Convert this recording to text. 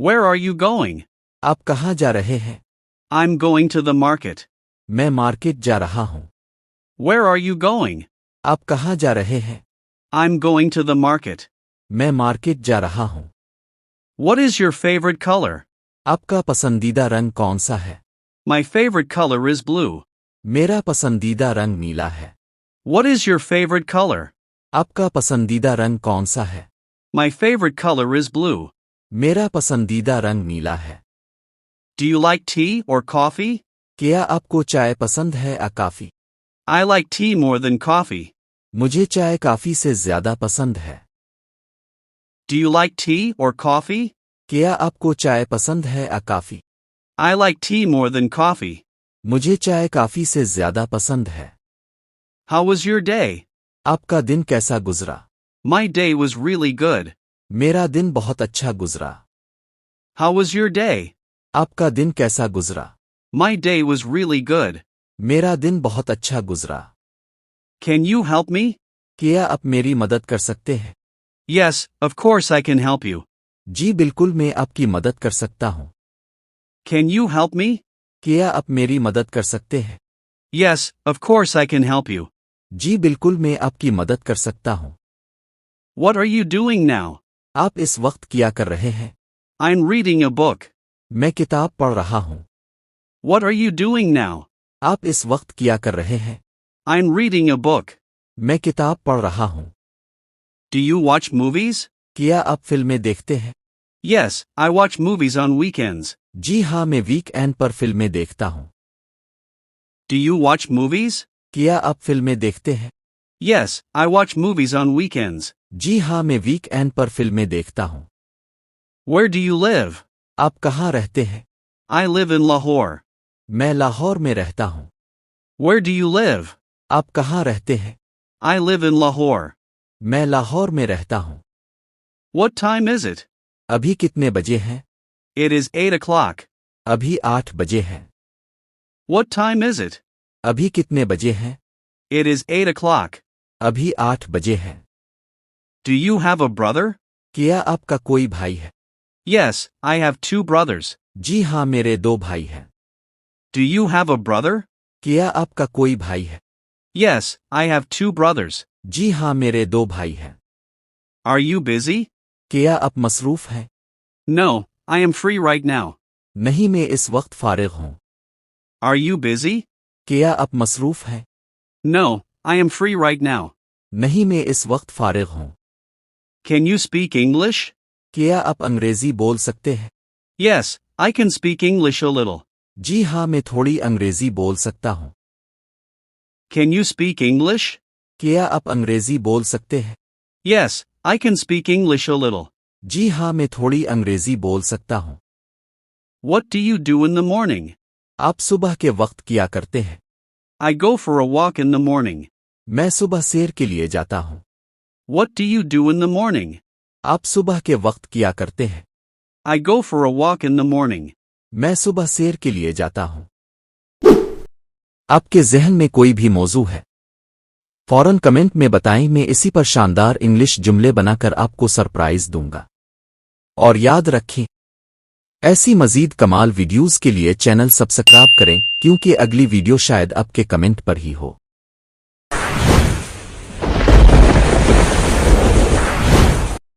Where are you going? आप कहाँ जा रहे हैं? I'm going to the market. मैं मार्केट जा रहा हूँ। Where are you going? आप कहाँ जा रहे हैं? I'm going to the market. मैं मार्केट जा रहा हूँ। What is your favorite color? आपका पसंदीदा रंग कौन सा है? My favorite color is blue. मेरा पसंदीदा रंग नीला है। What is your favorite color? आपका पसंदीदा रंग कौन सा है? My favorite color is blue. मेरा पसंदीदा रंग नीला है। Do you like tea or coffee? क्या आपको चाय पसंद है या coffee? I like tea more than coffee. मुझे चाय कॉफी से ज्यादा पसंद है। Do you like tea or coffee? क्या आपको चाय पसंद है या coffee? I like tea more than coffee. मुझे चाय कॉफी से ज्यादा पसंद है। How was your day? आपका दिन कैसा गुजरा? My day was really good. मेरा दिन बहुत अच्छा गुजरा। How was your day? आपका दिन कैसा गुजरा? My day was really good. मेरा दिन बहुत अच्छा गुजरा। Can you help me? क्या आप मेरी मदद कर सकते हैं? Yes, of course I can help you. जी बिल्कुल, मैं आपकी मदद कर सकता हूँ। Can you help me? क्या आप मेरी मदद कर सकते हैं? Yes, of course I can help you. जी बिल्कुल, मैं आपकी मदद कर सकता हूँ। What are you doing now? आप इस वक्त क्या कर रहे हैं? I'm reading a book. मैं किताब पढ़ रहा हूँ। What are you doing now? आप इस वक्त क्या कर रहे हैं? I'm reading a book. मैं किताब पढ़ रहा हूँ। Do you watch movies? क्या आप फिल्में देखते हैं? Yes, I watch movies on weekends. जी हाँ, मैं वीकेंड पर फिल्में देखता हूँ। Do you watch movies? क्या आप फिल्में देखते हैं? Yes, I watch movies on weekends. जी हाँ, मैं वीकेंड पर फिल्में देखता हूँ। Where do you live? आप कहाँ रहते हैं? I live in Lahore. मैं लाहौर में रहता हूँ। Where do you live? आप कहाँ रहते हैं? I live in Lahore. मैं लाहौर में रहता हूँ। What time is it? अभी कितने बजे हैं? It is 8 o'clock. अभी 8 बजे हैं। What time is it? अभी कितने बजे हैं? It is 8 o'clock. अभी 8 बजे हैं। Do you have a brother? क्या आपका कोई भाई है? Yes, I have 2 brothers. जी हाँ, मेरे 2 भाई हैं। Do you have a brother? क्या आपका कोई भाई है? Yes, I have 2 brothers. जी हाँ, मेरे 2 भाई हैं। Are you busy? क्या आप मसरूफ हैं? No, I am free right now. नहीं, मैं इस वक्त फारिग हूँ। Are you busy? क्या आप मसरूफ हैं? No, I am free right now. नहीं, मैं इस वक्त फारिग हूँ। Can you speak English? क्या आप अंग्रेजी बोल सकते हैं? Yes, I can speak English a little. जी हाँ, मैं थोड़ी अंग्रेजी बोल सकता हूँ। Can you speak English? क्या आप अंग्रेजी बोल सकते हैं? Yes, I can speak English a little. जी हाँ, मैं थोड़ी अंग्रेजी बोल सकता हूँ। What do you do in the morning? आप सुबह के वक्त क्या करते हैं? I go for a walk in the morning. मैं सुबह सैर के लिए जाता हूँ। What do you do in the morning? आप सुबह के वक्त क्या करते हैं? I go for a walk in the morning. मैं सुबह सैर के लिए जाता हूँ। आपके ज़हन में कोई भी मौजू है? फौरन कमेंट में बताएं, मैं इसी पर शानदार इंग्लिश जुमले बनाकर आपको सरप्राइज दूंगा। और याद रखें, ऐसी मजीद कमाल वीडियोस के लिए चैनल सब्सक्राइब करें, क्योंकि अगली वीडियो शायद आपके कमेंट पर ही हो।